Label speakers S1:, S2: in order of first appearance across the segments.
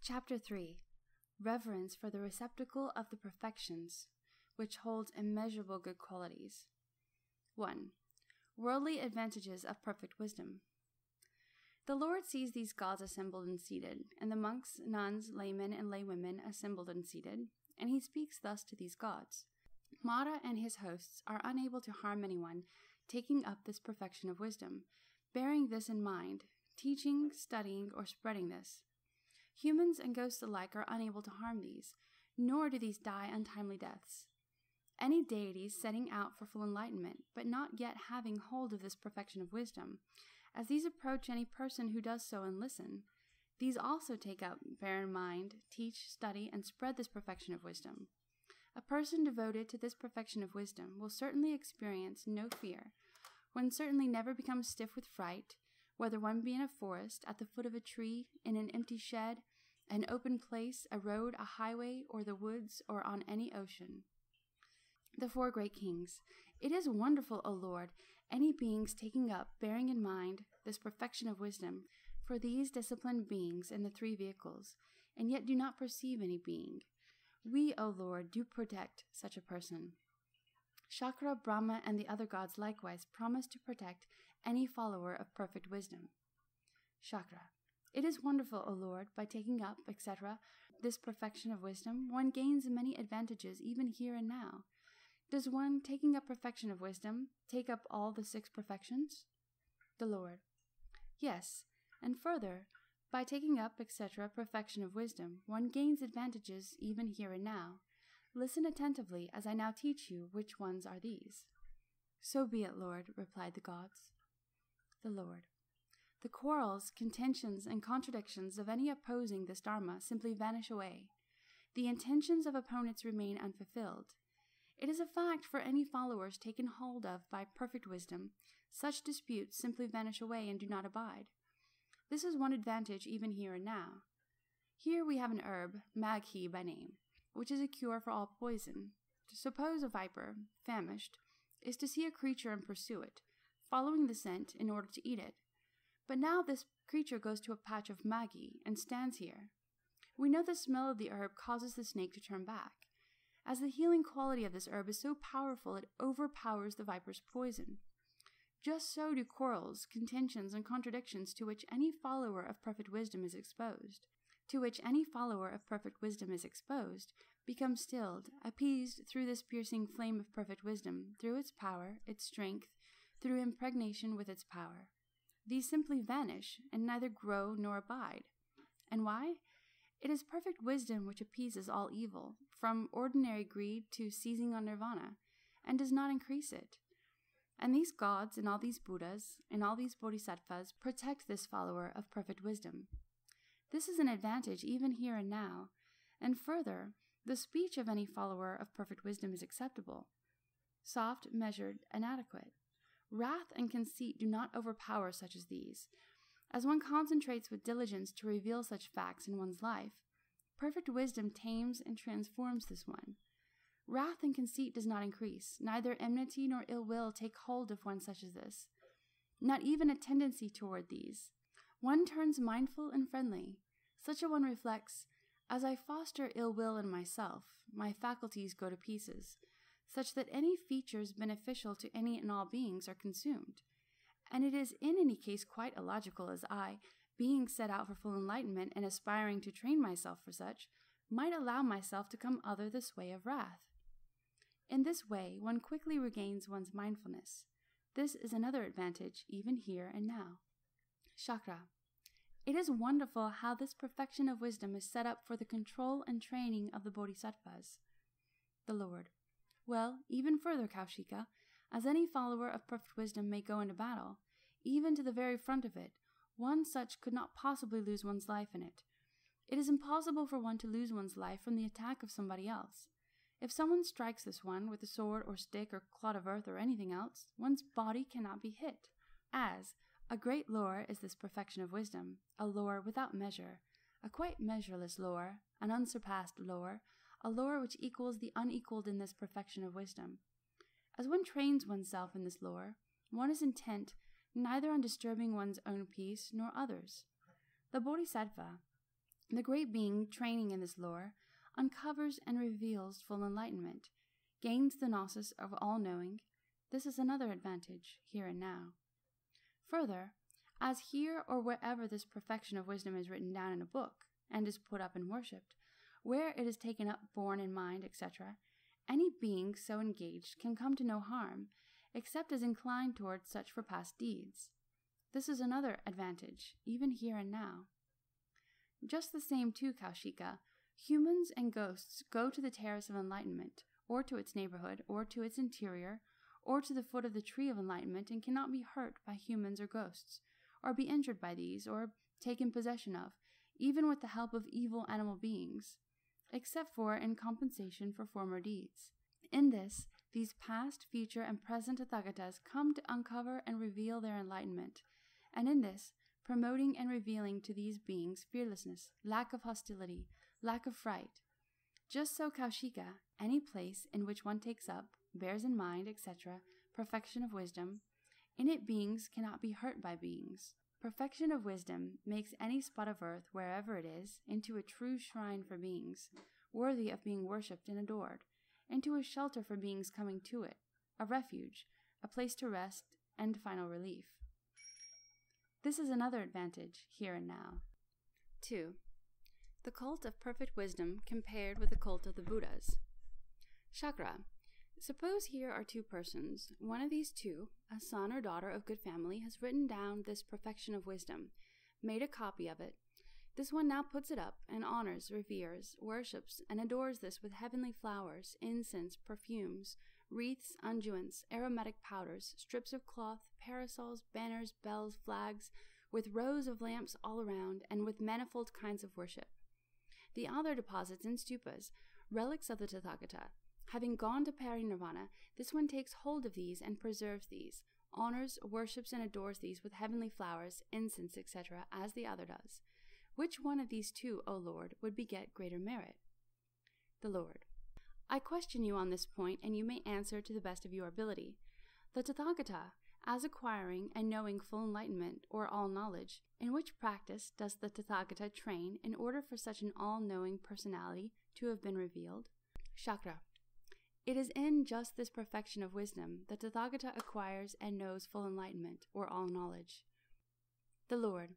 S1: Chapter 3. Reverence for the receptacle of the perfections, which holds immeasurable good qualities. 1. Worldly advantages of perfect wisdom. The Lord sees these gods assembled and seated, and the monks, nuns, laymen, and laywomen assembled and seated, and he speaks thus to these gods. Mara and his hosts are unable to harm anyone, taking up this perfection of wisdom, bearing this in mind, teaching, studying, or spreading this. Humans and ghosts alike are unable to harm these, nor do these die untimely deaths. Any deities setting out for full enlightenment, but not yet having hold of this perfection of wisdom, as these approach any person who does so and listen, these also take up, bear in mind, teach, study, and spread this perfection of wisdom. A person devoted to this perfection of wisdom will certainly experience no fear, one certainly never becomes stiff with fright, whether one be in a forest, at the foot of a tree, in an empty shed, an open place, a road, a highway, or the woods, or on any ocean. The four great kings. It is wonderful, O Lord, any beings taking up, bearing in mind, this perfection of wisdom, for these disciplined beings in the three vehicles, and yet do not perceive any being. We, O Lord, do protect such a person. Shakra, Brahma, and the other gods likewise promise to protect any follower of perfect wisdom. Shakra. It is wonderful, O Lord, by taking up, etc., this perfection of wisdom, one gains many advantages even here and now. Does one, taking up perfection of wisdom, take up all the 6 perfections? The Lord. Yes, and further, by taking up, etc., perfection of wisdom, one gains advantages even here and now. Listen attentively as I now teach you which ones are these. So be it, Lord, replied the gods. The Lord. The quarrels, contentions, and contradictions of any opposing this Dharma simply vanish away. The intentions of opponents remain unfulfilled. It is a fact for any followers taken hold of by perfect wisdom, such disputes simply vanish away and do not abide. This is one advantage even here and now. Here we have an herb, maghi by name, which is a cure for all poison. Suppose a viper, famished, is to see a creature and pursue it, following the scent in order to eat it. But now this creature goes to a patch of maghi and stands here. We know the smell of the herb causes the snake to turn back. As the healing quality of this herb is so powerful, it overpowers the viper's poison. Just so do quarrels, contentions, and contradictions to which any follower of perfect wisdom is exposed. Become stilled, appeased through this piercing flame of perfect wisdom, through its power, its strength, through impregnation with its power. These simply vanish, and neither grow nor abide. And why? It is perfect wisdom which appeases all evil, from ordinary greed to seizing on nirvana, and does not increase it. And these gods, and all these Buddhas, and all these Bodhisattvas protect this follower of perfect wisdom. This is an advantage even here and now, and further, the speech of any follower of perfect wisdom is acceptable, soft, measured, and adequate. Wrath and conceit do not overpower such as these. As one concentrates with diligence to reveal such facts in one's life, perfect wisdom tames and transforms this one. Wrath and conceit does not increase, neither enmity nor ill will take hold of one such as this, not even a tendency toward these. One turns mindful and friendly. Such a one reflects, as I foster ill will in myself, my faculties go to pieces, such that any features beneficial to any and all beings are consumed. And it is in any case quite illogical as I, being set out for full enlightenment and aspiring to train myself for such, might allow myself to come other the sway of wrath. In this way, one quickly regains one's mindfulness. This is another advantage even here and now. Chakra. It is wonderful how this perfection of wisdom is set up for the control and training of the Bodhisattvas. The Lord. Well, even further, Kaushika, as any follower of perfect wisdom may go into battle, even to the very front of it, one such could not possibly lose one's life in it. It is impossible for one to lose one's life from the attack of somebody else. If someone strikes this one with a sword or stick or clod of earth or anything else, one's body cannot be hit. As a great lore is this perfection of wisdom, a lore without measure, a quite measureless lore, an unsurpassed lore, a lore which equals the unequaled in this perfection of wisdom. As one trains oneself in this lore, one is intent neither on disturbing one's own peace nor others. The Bodhisattva, The great being training in this lore uncovers and reveals full enlightenment, gains the gnosis of all-knowing. This is another advantage, here and now. Further, as here or wherever this perfection of wisdom is written down in a book, and is put up and worshipped, where it is taken up, borne in mind, etc., any being so engaged can come to no harm, except as inclined towards such for past deeds. This is another advantage, even here and now. Just the same too, Kaushika, humans and ghosts go to the terrace of enlightenment, or to its neighborhood, or to its interior, or to the foot of the tree of enlightenment, and cannot be hurt by humans or ghosts, or be injured by these, or taken possession of, even with the help of evil animal beings, except for in compensation for former deeds. In this, these past, future, and present Tathagatas come to uncover and reveal their enlightenment, and in this, promoting and revealing to these beings fearlessness, lack of hostility, lack of fright. Just so Kaushika, any place in which one takes up, bears in mind, etc., perfection of wisdom, in it beings cannot be hurt by beings. Perfection of wisdom makes any spot of earth, wherever it is, into a true shrine for beings, worthy of being worshipped and adored, into a shelter for beings coming to it, a refuge, a place to rest and final relief. This is another advantage, here and now. 2. The cult of perfect wisdom compared with the cult of the Buddhas. Chakra. Suppose here are two persons. One of these two, a son or daughter of good family, has written down this perfection of wisdom, made a copy of it. This one now puts it up and honors, reveres, worships, and adores this with heavenly flowers, incense, perfumes, wreaths, unguents, aromatic powders, strips of cloth, parasols, banners, bells, flags, with rows of lamps all around, and with manifold kinds of worship. The other deposits in stupas, relics of the Tathagata. Having gone to parinirvana, this one takes hold of these and preserves these, honors, worships, and adores these with heavenly flowers, incense, etc., as the other does. Which one of these two, O Lord, would beget greater merit? The Lord. I question you on this point, and you may answer to the best of your ability. The Tathagata, as acquiring and knowing full enlightenment, or all knowledge, in which practice does the Tathagata train in order for such an all-knowing personality to have been revealed? Chakra. It is in just this perfection of wisdom that Tathagata acquires and knows full enlightenment, or all knowledge. The Lord.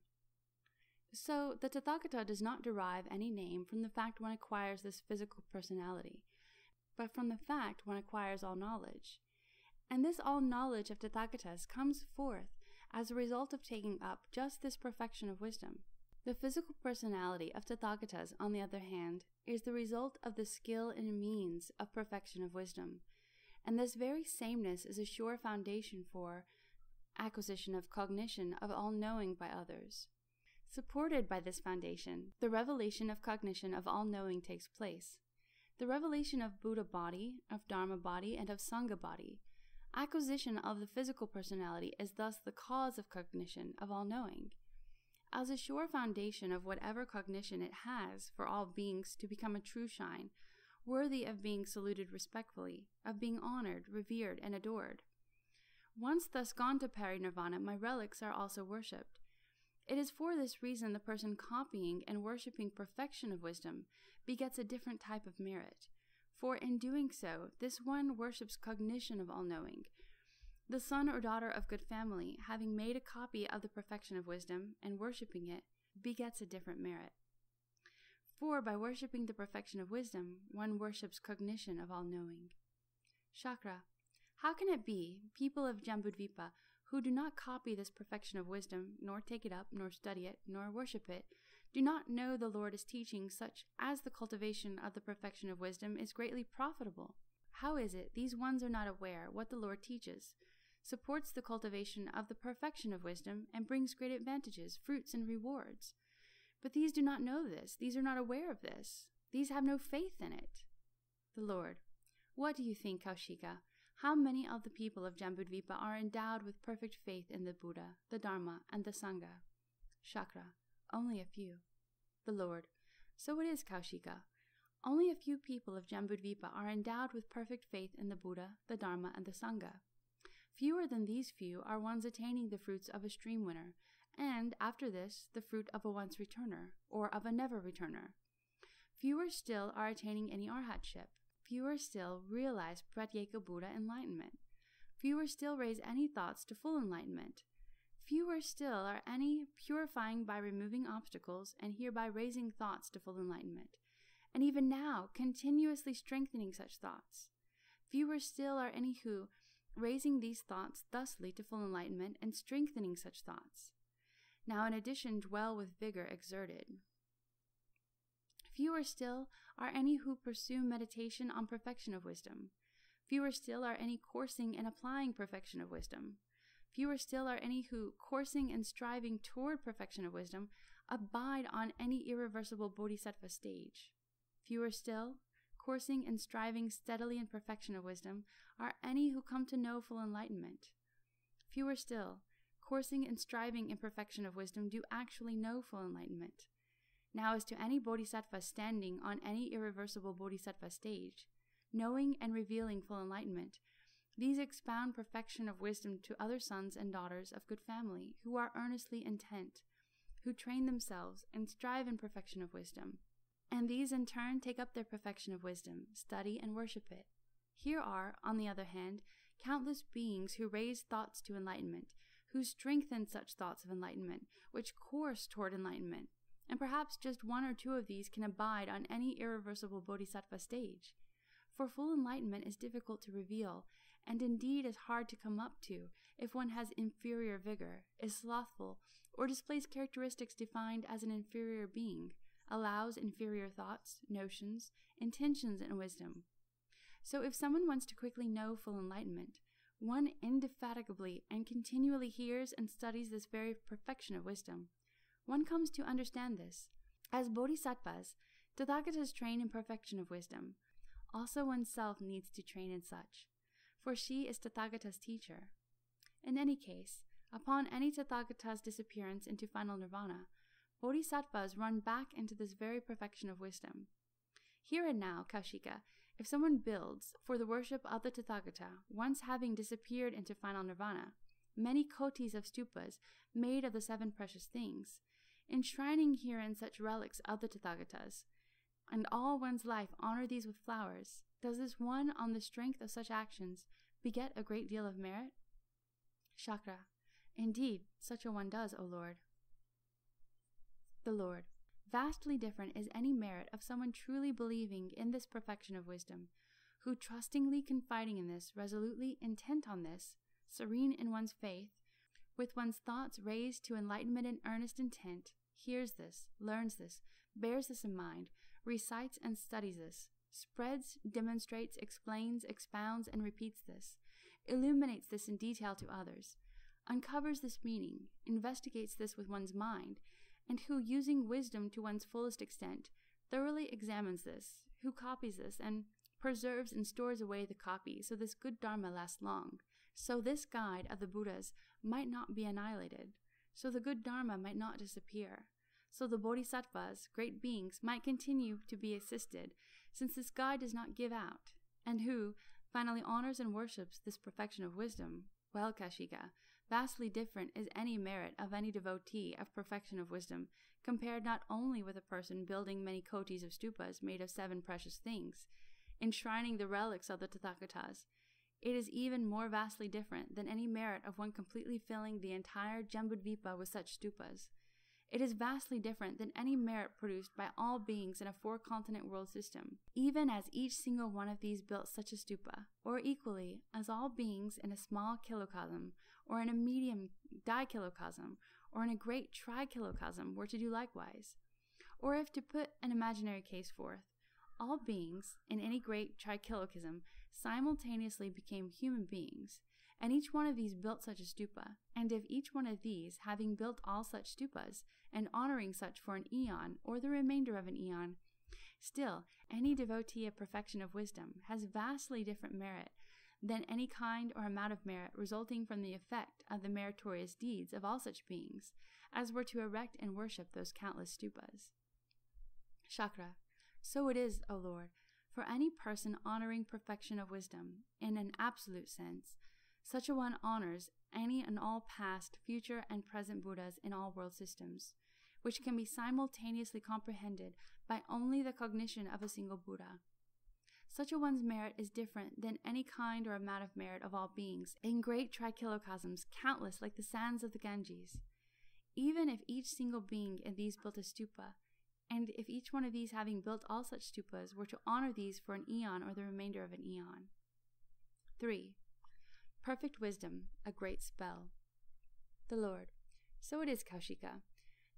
S1: So, the Tathagata does not derive any name from the fact one acquires this physical personality, but from the fact one acquires all knowledge. And this all knowledge of Tathagatas comes forth as a result of taking up just this perfection of wisdom. The physical personality of Tathagatas, on the other hand, is the result of the skill and means of perfection of wisdom, and this very sameness is a sure foundation for acquisition of cognition of all knowing by others. Supported by this foundation, the revelation of cognition of all knowing takes place. The revelation of Buddha body, of Dharma body, and of Sangha body. Acquisition of the physical personality is thus the cause of cognition of all knowing. As a sure foundation of whatever cognition it has for all beings to become a true shine, worthy of being saluted respectfully, of being honored, revered, and adored. Once thus gone to parinirvana, my relics are also worshipped. It is for this reason the person copying and worshipping perfection of wisdom begets a different type of merit, for in doing so, this one worships cognition of all knowing. The son or daughter of good family, having made a copy of the perfection of wisdom and worshipping it, begets a different merit. For by worshipping the perfection of wisdom, one worships cognition of all knowing. Chakra. How can it be, people of Jambudvipa, who do not copy this perfection of wisdom, nor take it up, nor study it, nor worship it, do not know the Lord is teaching such as the cultivation of the perfection of wisdom is greatly profitable? How is it these ones are not aware what the Lord teaches, supports the cultivation of the perfection of wisdom, and brings great advantages, fruits, and rewards? But these do not know this, these are not aware of this, these have no faith in it. The Lord. What do you think, Kaushika? How many of the people of Jambudvipa are endowed with perfect faith in the Buddha, the Dharma, and the Sangha? Chakra. Only a few. The Lord. So it is, Kaushika. Only a few people of Jambudvipa are endowed with perfect faith in the Buddha, the Dharma, and the Sangha. Fewer than these few are ones attaining the fruits of a stream winner, and after this, the fruit of a once returner, or of a never returner. Fewer still are attaining any arhatship. Fewer still realize Pratyeka Buddha enlightenment. Fewer still raise any thoughts to full enlightenment. Fewer still are any purifying by removing obstacles and hereby raising thoughts to full enlightenment, and even now continuously strengthening such thoughts. Fewer still are any who, raising these thoughts thusly to full enlightenment and strengthening such thoughts, now in addition dwell with vigor exerted. Fewer still are any who pursue meditation on perfection of wisdom. Fewer still are any coursing and applying perfection of wisdom. Fewer still are any who, coursing and striving toward perfection of wisdom, abide on any irreversible bodhisattva stage. Fewer still, coursing and striving steadily in perfection of wisdom, are any who come to know full enlightenment. Fewer still, coursing and striving in perfection of wisdom, do actually know full enlightenment. Now as to any bodhisattva standing on any irreversible bodhisattva stage, knowing and revealing full enlightenment, these expound perfection of wisdom to other sons and daughters of good family, who are earnestly intent, who train themselves and strive in perfection of wisdom. And these in turn take up their perfection of wisdom, study and worship it. Here are, on the other hand, countless beings who raise thoughts to enlightenment, who strengthen such thoughts of enlightenment, which course toward enlightenment, and perhaps just one or two of these can abide on any irreversible bodhisattva stage. For full enlightenment is difficult to reveal, and indeed is hard to come up to if one has inferior vigor, is slothful, or displays characteristics defined as an inferior being, allows inferior thoughts, notions, intentions, and wisdom. So if someone wants to quickly know full enlightenment, one indefatigably and continually hears and studies this very perfection of wisdom. One comes to understand this. As bodhisattvas, Tathagatas train in perfection of wisdom. Also oneself needs to train in such, for she is Tathagata's teacher. In any case, upon any Tathagata's disappearance into final nirvana, bodhisattvas run back into this very perfection of wisdom. Here and now, Kaushika, if someone builds, for the worship of the Tathagata, once having disappeared into final nirvana, many kotis of stupas made of the 7 precious things, enshrining herein such relics of the Tathagatas, and all one's life honor these with flowers, does this one, on the strength of such actions, beget a great deal of merit? Shakra. Indeed, such a one does, O Lord. The Lord. Vastly different is any merit of someone truly believing in this perfection of wisdom, who trustingly confiding in this, resolutely intent on this, serene in one's faith, with one's thoughts raised to enlightenment and earnest intent, hears this, learns this, bears this in mind, recites and studies this, spreads, demonstrates, explains, expounds, and repeats this, illuminates this in detail to others, uncovers this meaning, investigates this with one's mind, and who, using wisdom to one's fullest extent, thoroughly examines this, who copies this, and preserves and stores away the copy, so this good Dharma lasts long, so this guide of the Buddhas might not be annihilated, so the good Dharma might not disappear, so the bodhisattvas, great beings, might continue to be assisted, since this guide does not give out, and who finally honors and worships this perfection of wisdom. Well, Kaushika, vastly different is any merit of any devotee of perfection of wisdom, compared not only with a person building many kotis of stupas made of 7 precious things, enshrining the relics of the Tathagatas. It is even more vastly different than any merit of one completely filling the entire Jambudvipa with such stupas. It is vastly different than any merit produced by all beings in a 4-continent world system, even as each single one of these built such a stupa, or equally as all beings in a small kilocosm, or in a medium dikilocosm, or in a great trikilocosm were to do likewise. Or if to put an imaginary case forth, all beings in any great trikilocosm simultaneously became human beings, and each one of these built such a stupa, and if each one of these, having built all such stupas, and honoring such for an eon, or the remainder of an eon, still any devotee of perfection of wisdom has vastly different merit than any kind or amount of merit resulting from the effect of the meritorious deeds of all such beings, as were to erect and worship those countless stupas. Shakra. So it is, O Lord, for any person honoring perfection of wisdom, in an absolute sense, such a one honors any and all past, future, and present Buddhas in all world systems, which can be simultaneously comprehended by only the cognition of a single Buddha. Such a one's merit is different than any kind or amount of merit of all beings, in great trikilocosms, countless like the sands of the Ganges. Even if each single being in these built a stupa, and if each one of these having built all such stupas were to honor these for an eon or the remainder of an eon. 3. Perfect wisdom, a great spell. The Lord. So it is, Kaushika.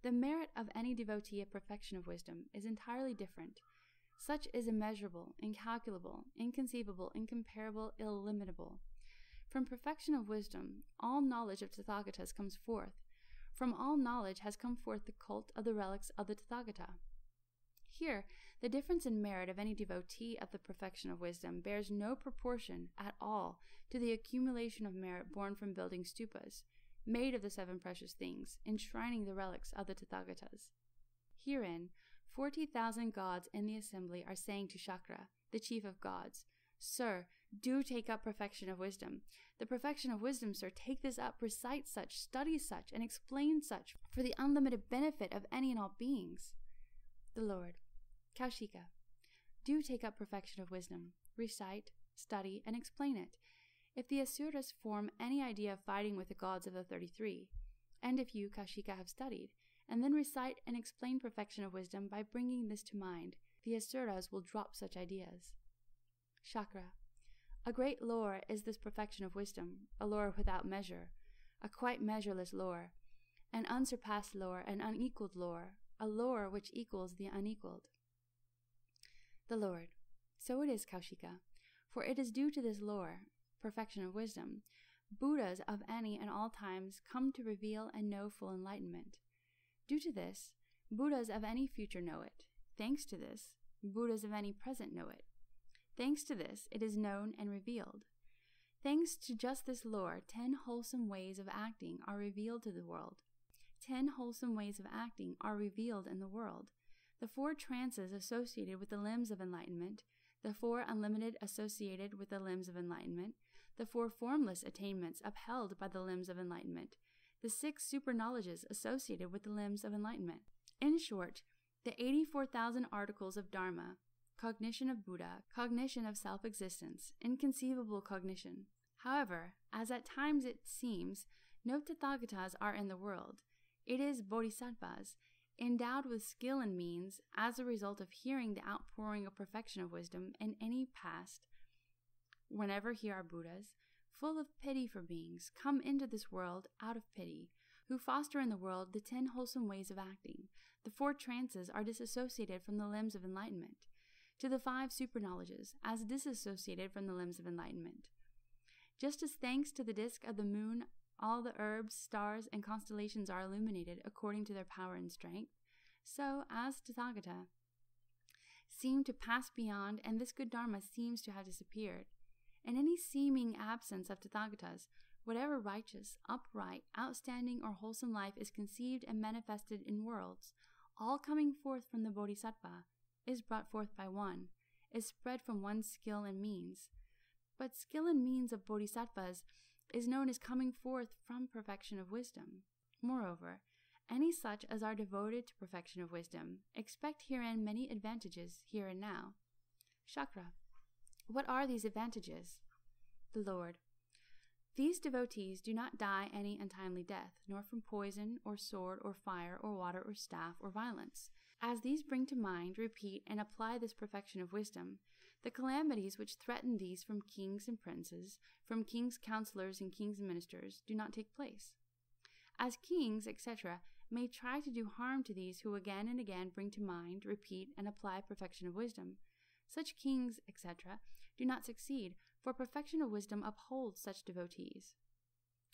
S1: The merit of any devotee of perfection of wisdom is entirely different. Such is immeasurable, incalculable, inconceivable, incomparable, illimitable. From perfection of wisdom, all knowledge of Tathagatas comes forth. From all knowledge has come forth the cult of the relics of the Tathagata. Here, the difference in merit of any devotee of the perfection of wisdom bears no proportion at all to the accumulation of merit born from building stupas, made of the 7 precious things, enshrining the relics of the Tathagatas. Herein, 40,000 gods in the assembly are saying to Shakra, the chief of gods, Sir, do take up perfection of wisdom. The perfection of wisdom, sir, take this up, recite such, study such, and explain such, for the unlimited benefit of any and all beings. The Lord. Kaushika. Do take up perfection of wisdom, recite, study, and explain it. If the Asuras form any idea of fighting with the gods of the 33, and if you, Kaushika, have studied, and then recite and explain perfection of wisdom by bringing this to mind, the Asuras will drop such ideas. Shakra. A great lore is this perfection of wisdom, a lore without measure, a quite measureless lore, an unsurpassed lore, an unequaled lore, a lore which equals the unequaled. The Lord. So it is, Kaushika, for it is due to this lore, perfection of wisdom, Buddhas of any and all times come to reveal and know full enlightenment. Due to this, Buddhas of any future know it. Thanks to this, Buddhas of any present know it. Thanks to this, it is known and revealed. Thanks to just this lore, 10 wholesome ways of acting are revealed to the world. 10 wholesome ways of acting are revealed in the world. The 4 trances associated with the limbs of enlightenment, the 4 unlimited associated with the limbs of enlightenment, the 4 formless attainments upheld by the limbs of enlightenment, the 6 super-knowledges associated with the limbs of enlightenment. In short, the 84,000 articles of Dharma, cognition of Buddha, cognition of self-existence, inconceivable cognition. However, as at times it seems, no Tathagatas are in the world. It is bodhisattvas, endowed with skill and means, as a result of hearing the outpouring of perfection of wisdom in any past. Whenever here are Buddhas, full of pity for beings, come into this world out of pity, who foster in the world the 10 wholesome ways of acting. The 4 trances are disassociated from the limbs of enlightenment, to the 5 super-knowledges, as disassociated from the limbs of enlightenment. Just as thanks to the disk of the moon, all the herbs, stars, and constellations are illuminated according to their power and strength, so as Tathagata seem to pass beyond, and this good Dharma seems to have disappeared. In any seeming absence of Tathagatas, whatever righteous, upright, outstanding, or wholesome life is conceived and manifested in worlds, all coming forth from the Bodhisattva, is brought forth by one, is spread from one's skill and means. But skill and means of bodhisattvas is known as coming forth from perfection of wisdom. Moreover, any such as are devoted to perfection of wisdom expect herein many advantages here and now. Shakra. What are these advantages? The Lord. These devotees do not die any untimely death, nor from poison, or sword, or fire, or water, or staff, or violence. As these bring to mind, repeat, and apply this perfection of wisdom, the calamities which threaten these from kings and princes, from kings' counselors and kings' ministers, do not take place. As kings, etc., may try to do harm to these who again and again bring to mind, repeat, and apply perfection of wisdom, such kings, etc., do not succeed, for perfection of wisdom upholds such devotees.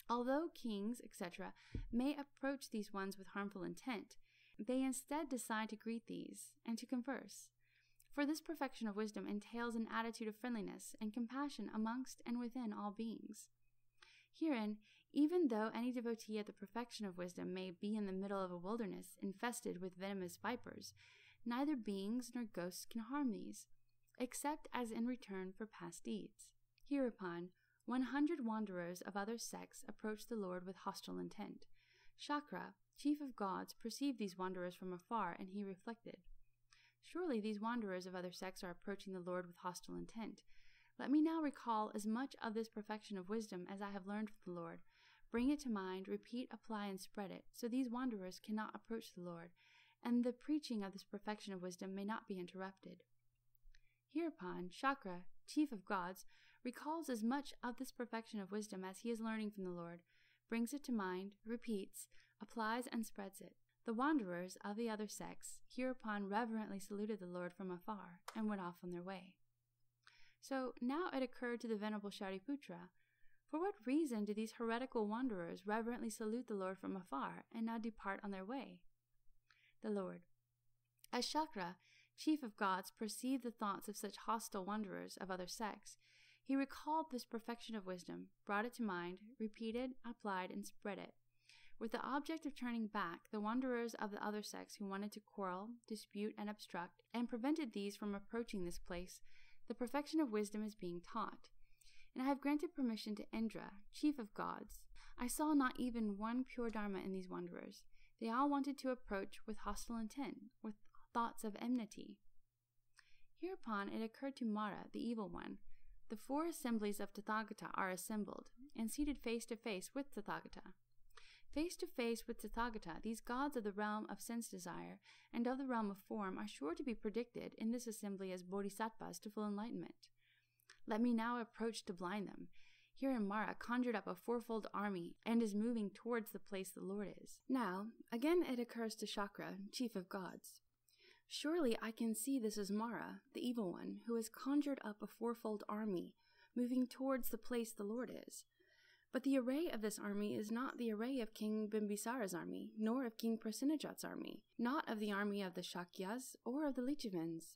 S1: Although kings, etc., may approach these ones with harmful intent, they instead decide to greet these and to converse. For this perfection of wisdom entails an attitude of friendliness and compassion amongst and within all beings. Herein, even though any devotee of the perfection of wisdom may be in the middle of a wilderness infested with venomous vipers, neither beings nor ghosts can harm these, except as in return for past deeds. Hereupon, 100 wanderers of other sects approached the Lord with hostile intent. Shakra, chief of gods, perceived these wanderers from afar, and he reflected, "Surely these wanderers of other sects are approaching the Lord with hostile intent. Let me now recall as much of this perfection of wisdom as I have learned from the Lord, bring it to mind, repeat, apply, and spread it, so these wanderers cannot approach the Lord, and the preaching of this perfection of wisdom may not be interrupted." Hereupon, Shakra, chief of gods, recalls as much of this perfection of wisdom as he is learning from the Lord, brings it to mind, repeats, applies, and spreads it. The wanderers of the other sects hereupon reverently saluted the Lord from afar and went off on their way. So now it occurred to the Venerable Shariputra, for what reason do these heretical wanderers reverently salute the Lord from afar and now depart on their way? The Lord: As Shakra, chief of gods, perceived the thoughts of such hostile wanderers of other sects, he recalled this perfection of wisdom, brought it to mind, repeated, applied, and spread it, with the object of turning back the wanderers of the other sects who wanted to quarrel, dispute, and obstruct, and prevented these from approaching this place. The perfection of wisdom is being taught. And I have granted permission to Indra, chief of gods. I saw not even one pure Dharma in these wanderers. They all wanted to approach with hostile intent, with thoughts of enmity. Hereupon it occurred to Mara, the evil one, the 4 assemblies of Tathagata are assembled, and seated face to face with Tathagata. Face to face with Tathagata, these gods of the realm of sense desire and of the realm of form are sure to be predicted in this assembly as bodhisattvas to full enlightenment. Let me now approach to blind them. Herein Mara conjured up a 4-fold army and is moving towards the place the Lord is. Now, again it occurs to Shakra, chief of gods. Surely I can see this is Mara, the evil one, who has conjured up a 4-fold army, moving towards the place the Lord is. But the array of this army is not the array of King Bimbisara's army, nor of King Prasenajat's army, not of the army of the Shakyas or of the Lichavins.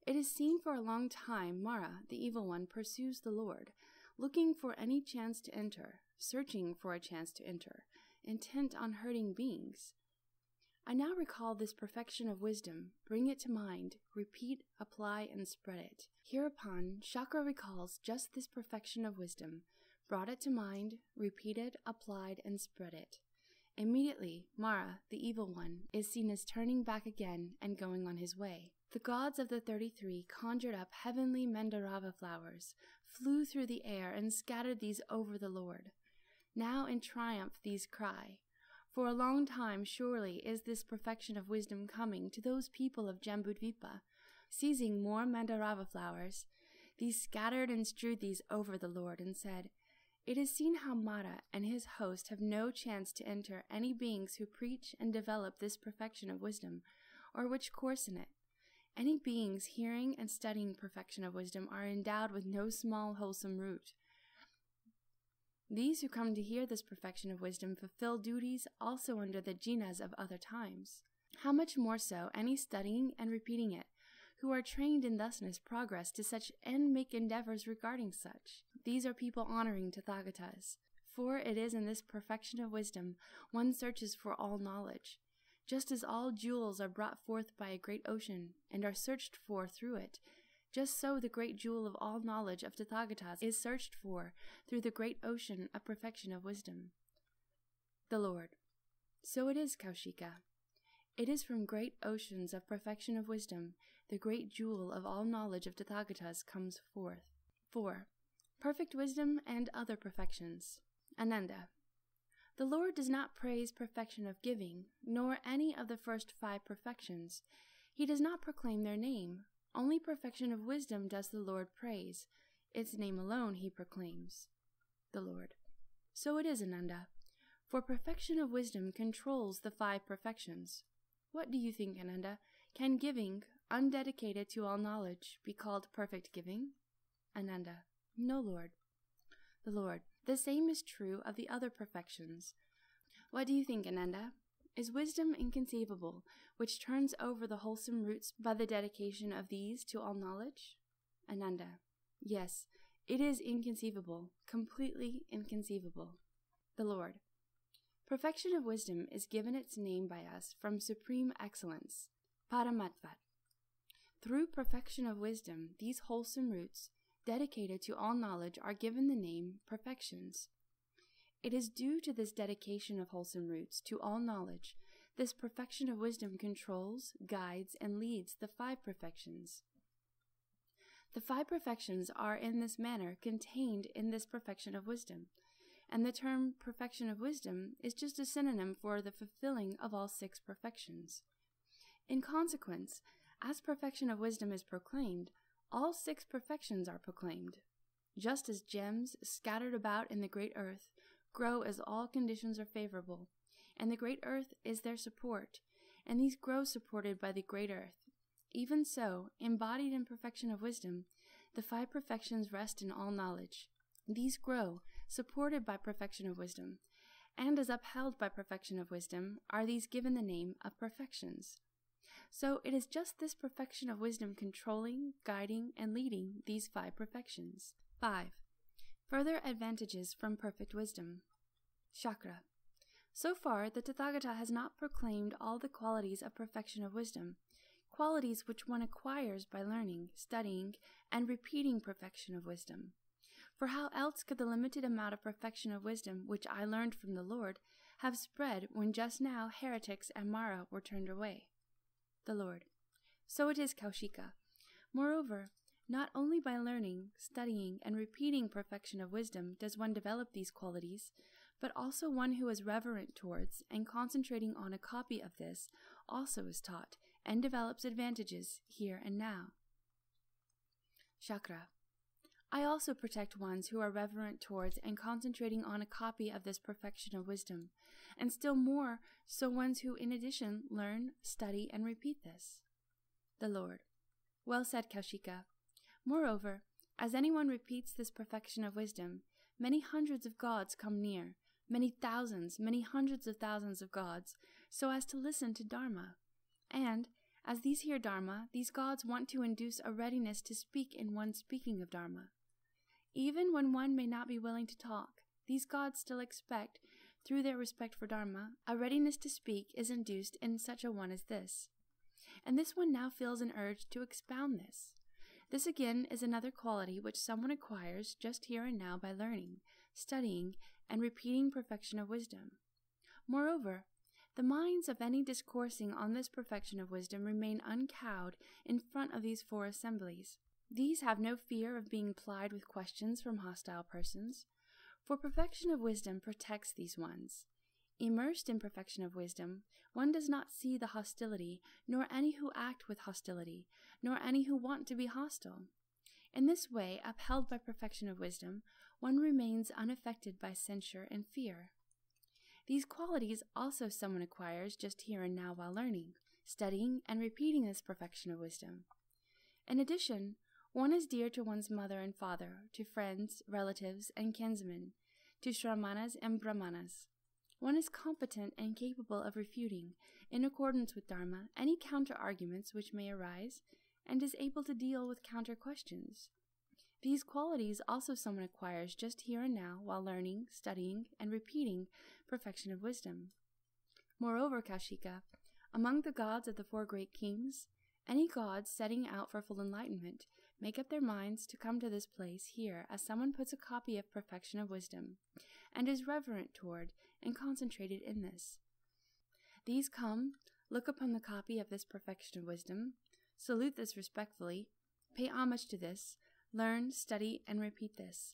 S1: It is seen for a long time Mara, the evil one, pursues the Lord, looking for any chance to enter, searching for a chance to enter, intent on hurting beings. I now recall this perfection of wisdom, bring it to mind, repeat, apply, and spread it. Hereupon, Shakra recalls just this perfection of wisdom, brought it to mind, repeated, applied, and spread it. Immediately, Mara, the evil one, is seen as turning back again and going on his way. The gods of the 33 conjured up heavenly Mandarava flowers, flew through the air, and scattered these over the Lord. Now in triumph these cry, "For a long time surely is this perfection of wisdom coming to those people of Jambudvipa." Seizing more Mandarava flowers, these scattered and strewed these over the Lord, and said, "It is seen how Mara and his host have no chance to enter any beings who preach and develop this perfection of wisdom, or which course in it. Any beings hearing and studying perfection of wisdom are endowed with no small wholesome root. These who come to hear this perfection of wisdom fulfill duties also under the jinas of other times. How much more so any studying and repeating it, who are trained in thusness progress to such and make endeavors regarding such. These are people honoring Tathagatas, for it is in this perfection of wisdom one searches for all knowledge. Just as all jewels are brought forth by a great ocean and are searched for through it, just so the great jewel of all knowledge of Tathagatas is searched for through the great ocean of perfection of wisdom. The Lord: So it is, Kaushika. It is from great oceans of perfection of wisdom the great jewel of all knowledge of Tathagatas comes forth. 4. Perfect wisdom and other perfections. Ananda: The Lord does not praise perfection of giving, nor any of the first 5 perfections. He does not proclaim their name. Only perfection of wisdom does the Lord praise. Its name alone he proclaims. The Lord: So it is, Ananda. For perfection of wisdom controls the 5 perfections. What do you think, Ananda? Can giving, undedicated to all knowledge, be called perfect giving? Ananda: No, Lord. The Lord: The same is true of the other perfections. What do you think, Ananda? Is wisdom inconceivable, which turns over the wholesome roots by the dedication of these to all knowledge? Ananda: Yes, it is inconceivable, completely inconceivable. The Lord: Perfection of wisdom is given its name by us from supreme excellence, Paramatvat. Through perfection of wisdom, these wholesome roots, dedicated to all knowledge, are given the name perfections. It is due to this dedication of wholesome roots to all knowledge, this perfection of wisdom controls, guides, and leads the 5 perfections. The 5 perfections are in this manner contained in this perfection of wisdom, and the term perfection of wisdom is just a synonym for the fulfilling of all 6 perfections. In consequence, as perfection of wisdom is proclaimed, all 6 perfections are proclaimed. Just as gems scattered about in the great earth grow as all conditions are favorable, and the great earth is their support, and these grow supported by the great earth, even so, embodied in perfection of wisdom, the 5 perfections rest in all knowledge. These grow, supported by perfection of wisdom, and as upheld by perfection of wisdom, are these given the name of perfections. So it is just this perfection of wisdom controlling, guiding, and leading these 5 perfections. 5. Further advantages from perfect wisdom. Chakra. So far, the Tathagata has not proclaimed all the qualities of perfection of wisdom, qualities which one acquires by learning, studying, and repeating perfection of wisdom. For how else could the limited amount of perfection of wisdom which I learned from the Lord have spread when just now heretics and Mara were turned away? The Lord. So it is, Kaushika. Moreover, not only by learning, studying, and repeating perfection of wisdom does one develop these qualities, but also one who is reverent towards and concentrating on a copy of this also is taught and develops advantages here and now. Chakra. I also protect ones who are reverent towards and concentrating on a copy of this perfection of wisdom, and still more so ones who in addition learn, study, and repeat this. The Lord. Well said, Kaushika. Moreover, as anyone repeats this perfection of wisdom, many hundreds of gods come near, many thousands, many hundreds of thousands of gods, so as to listen to Dharma. And, as these hear Dharma, these gods want to induce a readiness to speak in one speaking of Dharma. Even when one may not be willing to talk, these gods still expect, through their respect for Dharma, a readiness to speak is induced in such a one as this. And this one now feels an urge to expound this. This again is another quality which someone acquires just here and now by learning, studying, and repeating perfection of wisdom. Moreover, the minds of any discoursing on this perfection of wisdom remain uncowed in front of these 4 assemblies. These have no fear of being plied with questions from hostile persons, for perfection of wisdom protects these ones. Immersed in perfection of wisdom, one does not see the hostility, nor any who act with hostility, nor any who want to be hostile. In this way, upheld by perfection of wisdom, one remains unaffected by censure and fear. These qualities also someone acquires just here and now while learning, studying, and repeating this perfection of wisdom. In addition, one is dear to one's mother and father, to friends, relatives, and kinsmen, to Shramanas and Brahmanas. One is competent and capable of refuting, in accordance with Dharma, any counter-arguments which may arise, and is able to deal with counter-questions. These qualities also someone acquires just here and now while learning, studying, and repeating perfection of wisdom. Moreover, Kaushika, among the gods of the 4 great kings, any gods setting out for full enlightenment make up their minds to come to this place here as someone puts a copy of perfection of wisdom, and is reverent toward and concentrated in this. These come, look upon the copy of this perfection of wisdom, salute this respectfully, pay homage to this, learn, study, and repeat this.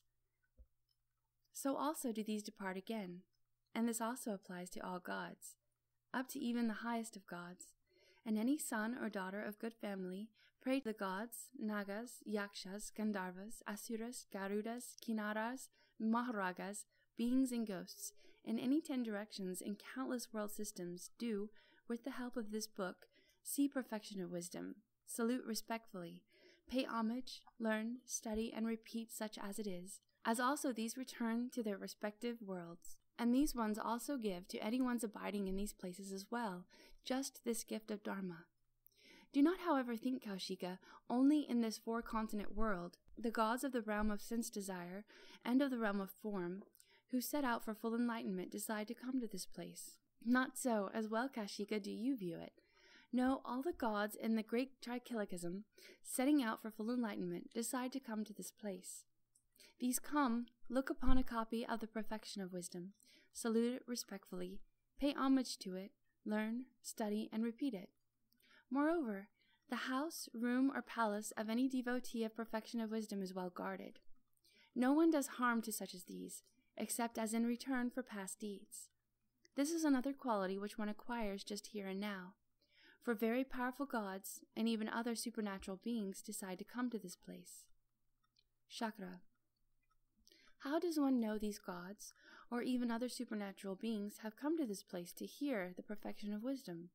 S1: So also do these depart again, and this also applies to all gods, up to even the highest of gods, and any son or daughter of good family pray to the gods, Nagas, Yakshas, Gandharvas, Asuras, Garudas, Kinnaras, Maharagas, beings and ghosts, in any 10 directions in countless world systems do, with the help of this book, see perfection of wisdom, salute respectfully, pay homage, learn, study, and repeat such as it is, as also these return to their respective worlds. And these ones also give to any ones abiding in these places as well, just this gift of Dharma. Do not, however, think, Kaushika, only in this 4-continent world, the gods of the realm of sense desire and of the realm of form, who set out for full enlightenment, decide to come to this place. Not so, as well, Kaushika, do you view it. No, all the gods in the great trichilicism, setting out for full enlightenment, decide to come to this place. These come, look upon a copy of the perfection of wisdom, salute it respectfully, pay homage to it, learn, study, and repeat it. Moreover, the house, room, or palace of any devotee of perfection of wisdom is well guarded. No one does harm to such as these, except as in return for past deeds. This is another quality which one acquires just here and now, for very powerful gods and even other supernatural beings decide to come to this place. Chakra. How does one know these gods, or even other supernatural beings, have come to this place to hear the perfection of wisdom?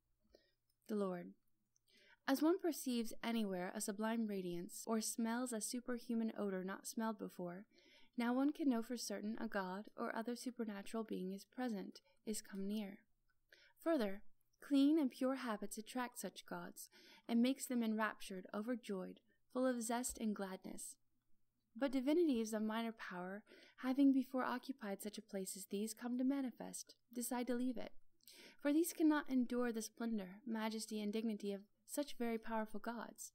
S1: The Lord. As one perceives anywhere a sublime radiance, or smells a superhuman odor not smelled before, now one can know for certain a god or other supernatural being is present, is come near. Further, clean and pure habits attract such gods, and makes them enraptured, overjoyed, full of zest and gladness. But divinities of minor power, having before occupied such a place as these, come to manifest, decide to leave it. For these cannot endure the splendor, majesty, and dignity of such very powerful gods.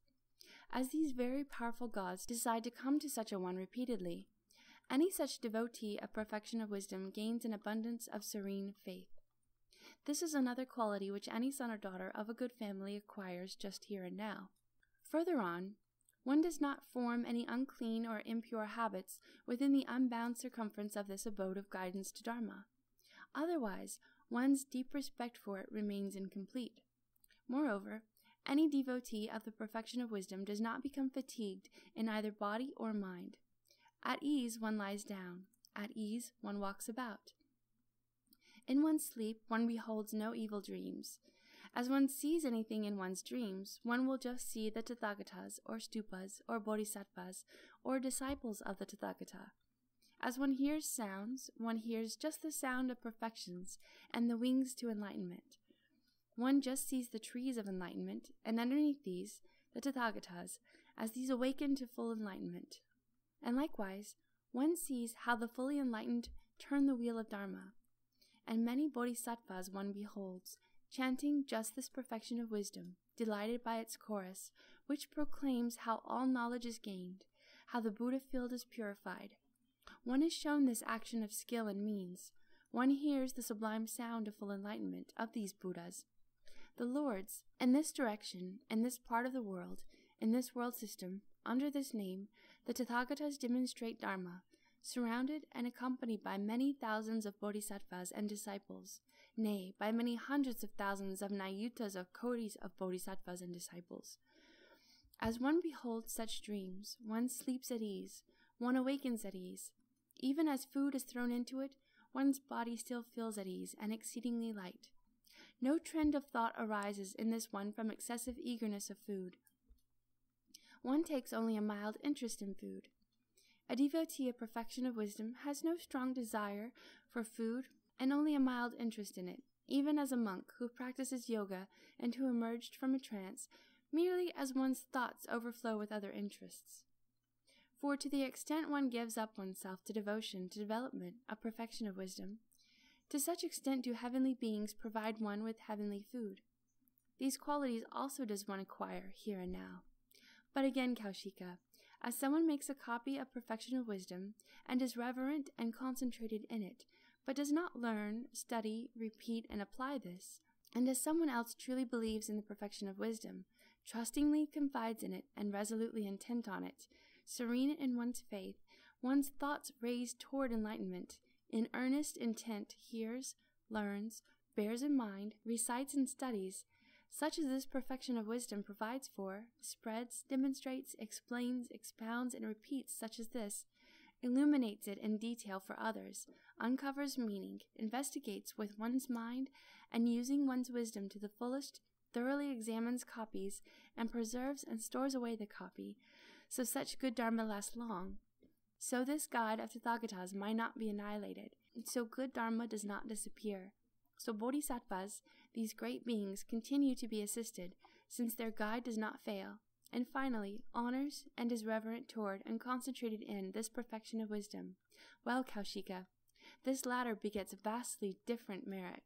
S1: As these very powerful gods decide to come to such a one repeatedly, any such devotee of perfection of wisdom gains an abundance of serene faith. This is another quality which any son or daughter of a good family acquires just here and now. Further on, one does not form any unclean or impure habits within the unbound circumference of this abode of guidance to Dharma. Otherwise, one's deep respect for it remains incomplete. Moreover, any devotee of the perfection of wisdom does not become fatigued in either body or mind. At ease one lies down, at ease one walks about. In one's sleep one beholds no evil dreams. As one sees anything in one's dreams, one will just see the Tathagatas, or Stupas, or Bodhisattvas, or disciples of the Tathagata. As one hears sounds, one hears just the sound of perfections and the wings to enlightenment. One just sees the trees of enlightenment, and underneath these, the Tathagatas, as these awaken to full enlightenment. And likewise, one sees how the fully enlightened turn the wheel of Dharma. And many bodhisattvas one beholds, chanting just this perfection of wisdom, delighted by its chorus, which proclaims how all knowledge is gained, how the Buddha field is purified. One is shown this action of skill and means. One hears the sublime sound of full enlightenment of these Buddhas. The Lords, in this direction, in this part of the world, in this world system, under this name, the Tathagatas demonstrate Dharma, surrounded and accompanied by many thousands of bodhisattvas and disciples, nay, by many hundreds of thousands of nayutas or kodis of bodhisattvas and disciples. As one beholds such dreams, one sleeps at ease, one awakens at ease. Even as food is thrown into it, one's body still feels at ease and exceedingly light. No trend of thought arises in this one from excessive eagerness of food. One takes only a mild interest in food. A devotee of perfection of wisdom has no strong desire for food and only a mild interest in it, even as a monk who practices yoga and who emerged from a trance merely as one's thoughts overflow with other interests. For to the extent one gives up oneself to devotion to development of perfection of wisdom, to such extent do heavenly beings provide one with heavenly food. These qualities also does one acquire here and now. But again, Kaushika, as someone makes a copy of perfection of wisdom and is reverent and concentrated in it, but does not learn, study, repeat, and apply this, and as someone else truly believes in the perfection of wisdom, trustingly confides in it and resolutely intent on it, serene in one's faith, one's thoughts raised toward enlightenment, in earnest intent hears, learns, bears in mind, recites and studies, such as this perfection of wisdom provides for, spreads, demonstrates, explains, expounds, and repeats such as this, illuminates it in detail for others, uncovers meaning, investigates with one's mind, and using one's wisdom to the fullest, thoroughly examines copies, and preserves and stores away the copy, so such good Dharma lasts long. So this guide of Tathagatas might not be annihilated, so good Dharma does not disappear. So bodhisattvas, these great beings, continue to be assisted, since their guide does not fail, and finally honors and is reverent toward and concentrated in this perfection of wisdom. Well, Kaushika, this latter begets vastly different merit.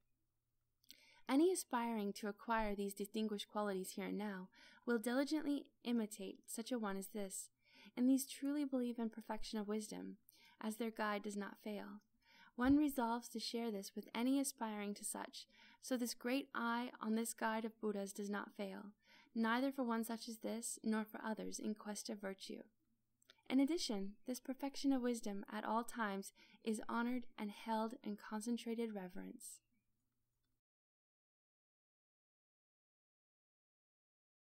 S1: Any aspiring to acquire these distinguished qualities here and now will diligently imitate such a one as this, and these truly believe in perfection of wisdom, as their guide does not fail. One resolves to share this with any aspiring to such, so this great eye on this guide of Buddhas does not fail, neither for one such as this, nor for others in quest of virtue. In addition, this perfection of wisdom at all times is honored and held in concentrated reverence.